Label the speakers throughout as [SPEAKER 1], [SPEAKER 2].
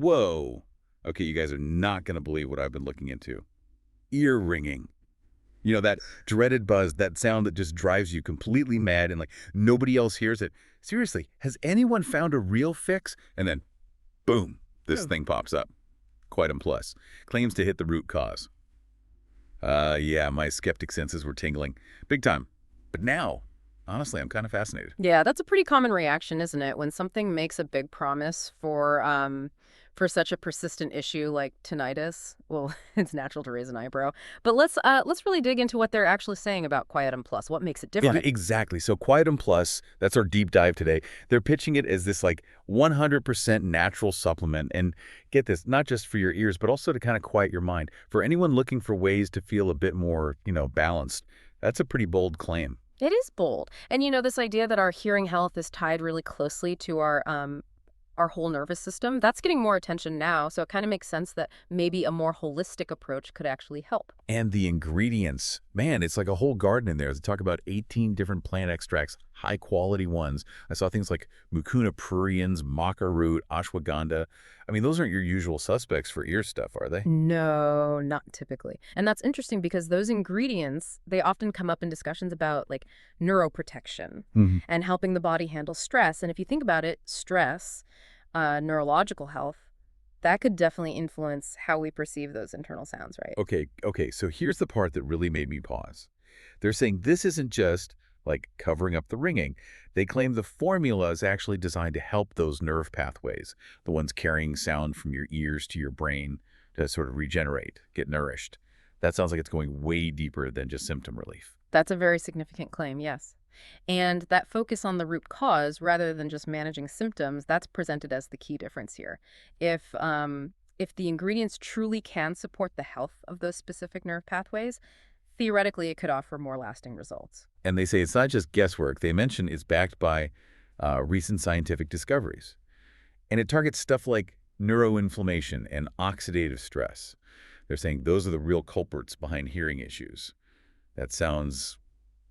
[SPEAKER 1] Whoa. Okay, you guys are not going to believe what I've been looking into. Ear ringing. You know, that dreaded buzz, that sound that just drives you completely mad and like nobody else hears it. Seriously, has anyone found a real fix? And then, boom, this
[SPEAKER 2] Yeah.
[SPEAKER 1] thing pops up. Quietum Plus claims to hit the root cause. Yeah, my skeptic senses were tingling. Big time. But now, honestly, I'm kind of fascinated.
[SPEAKER 2] Yeah, that's a pretty common reaction, isn't it? When something makes a big promise for such a persistent issue like tinnitus. Well, it's natural to raise an eyebrow. But let's really dig into what they're actually saying about Quietum Plus. What makes it
[SPEAKER 1] Yeah,
[SPEAKER 2] different?
[SPEAKER 1] exactly. So Quietum Plus, that's our deep dive today. They're pitching it as this like 100% natural supplement. And get this, not just for your ears, but also to kind of quiet your mind. For anyone looking for ways to feel a bit more, balanced, that's a pretty bold claim.
[SPEAKER 2] It is bold. And this idea that our hearing health is tied really closely to our whole nervous system, that's getting more attention now. So it kind of makes sense that maybe a more holistic approach could actually help.
[SPEAKER 1] And the ingredients, man, it's like a whole garden in there. They talk about 18 different plant extracts, high quality ones. I saw things like mucuna pruriens, maca root, ashwagandha. I mean, those aren't your usual suspects for ear stuff, are they?
[SPEAKER 2] No, not typically. And that's interesting because those ingredients, they often come up in discussions about like neuroprotection
[SPEAKER 1] Mhm.
[SPEAKER 2] and helping the body handle stress. And if you think about it, stress, neurological health, that could definitely influence how we perceive those internal sounds, right?
[SPEAKER 1] Okay, so here's the part that really made me pause. They're saying this isn't just like covering up the ringing. They claim the formula is actually designed to help those nerve pathways, the ones carrying sound from your ears to your brain to sort of regenerate, get nourished. That sounds like it's going way deeper than just symptom relief.
[SPEAKER 2] That's a very significant claim, yes. And that focus on the root cause rather than just managing symptoms, that's presented as the key difference here. If the ingredients truly can support the health of those specific nerve pathways, theoretically it could offer more lasting results.
[SPEAKER 1] And they say it's not just guesswork. They mention it's backed by recent scientific discoveries. And it targets stuff like neuroinflammation and oxidative stress. They're saying those are the real culprits behind hearing issues. That sounds,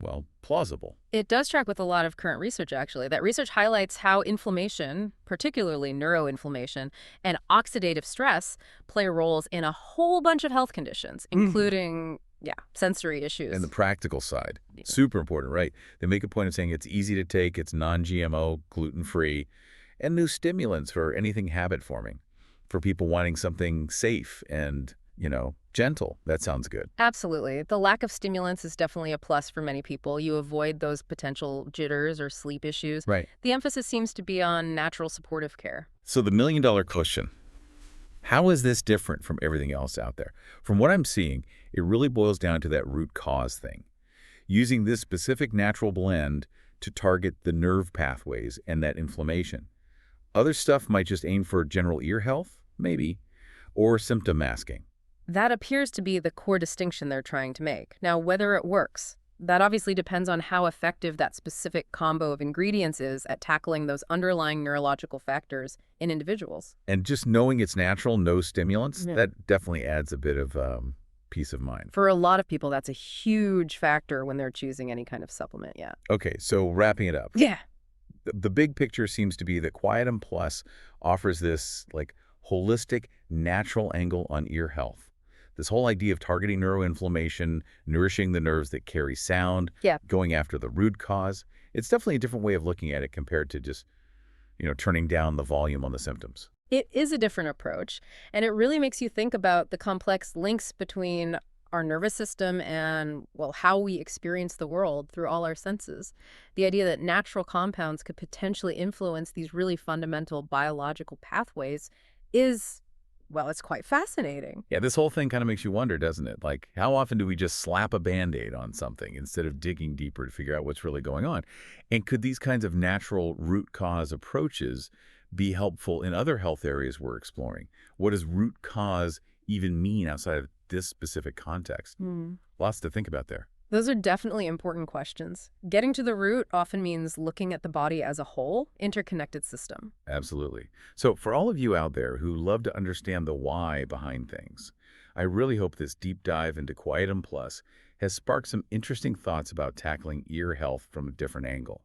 [SPEAKER 1] well, plausible.
[SPEAKER 2] It does track with a lot of current research, actually. That research highlights how inflammation, particularly neuroinflammation, and oxidative stress play roles in a whole bunch of health conditions, including, yeah, sensory
[SPEAKER 1] And the
[SPEAKER 2] issues.
[SPEAKER 1] practical side,
[SPEAKER 2] Yeah.
[SPEAKER 1] super important, right? They make a point of saying it's easy to take, it's non-GMO, gluten-free, and new stimulants for anything habit forming. For people wanting something safe and, gentle. That sounds good.
[SPEAKER 2] Absolutely. The lack of stimulants is definitely a plus for many people. You avoid those potential jitters or sleep issues.
[SPEAKER 1] Right.
[SPEAKER 2] The emphasis seems to be on natural supportive care.
[SPEAKER 1] So the million-dollar question, how is this different from everything else out there? From what I'm seeing, it really boils down to that root cause thing. Using this specific natural blend to target the nerve pathways and that inflammation. Other stuff might just aim for general ear health, maybe, or symptom masking.
[SPEAKER 2] That appears to be the core distinction they're trying to make. Now, whether it works, that obviously depends on how effective that specific combo of ingredients is at tackling those underlying neurological factors in individuals.
[SPEAKER 1] And just knowing it's natural, no stimulants,
[SPEAKER 2] Yeah.
[SPEAKER 1] that definitely adds a bit of peace of mind.
[SPEAKER 2] For a lot of people, that's a huge factor when they're choosing any kind of supplement, yeah.
[SPEAKER 1] Okay, so wrapping it up.
[SPEAKER 2] Yeah.
[SPEAKER 1] The big picture seems to be that Quietum Plus offers this like holistic, natural angle on ear health. This whole idea of targeting neuroinflammation, nourishing the nerves that carry sound,
[SPEAKER 2] Yeah.
[SPEAKER 1] going after the root cause. It's definitely a different way of looking at it compared to just, turning down the volume on the symptoms.
[SPEAKER 2] It is a different approach, and it really makes you think about the complex links between our nervous system and, well, how we experience the world through all our senses. The idea that natural compounds could potentially influence these really fundamental biological pathways is, well, it's quite fascinating.
[SPEAKER 1] Yeah, this whole thing kind of makes you wonder, doesn't it? Like, how often do we just slap a Band-Aid on something instead of digging deeper to figure out what's really going on? And could these kinds of natural root cause approaches be helpful in other health areas we're exploring? What does root cause even mean outside of this specific context? Lots to think about there.
[SPEAKER 2] Those are definitely important questions. Getting to the root often means looking at the body as a whole, interconnected system.
[SPEAKER 1] Absolutely. So for all of you out there who love to understand the why behind things, I really hope this deep dive into Quietum Plus has sparked some interesting thoughts about tackling ear health from a different angle.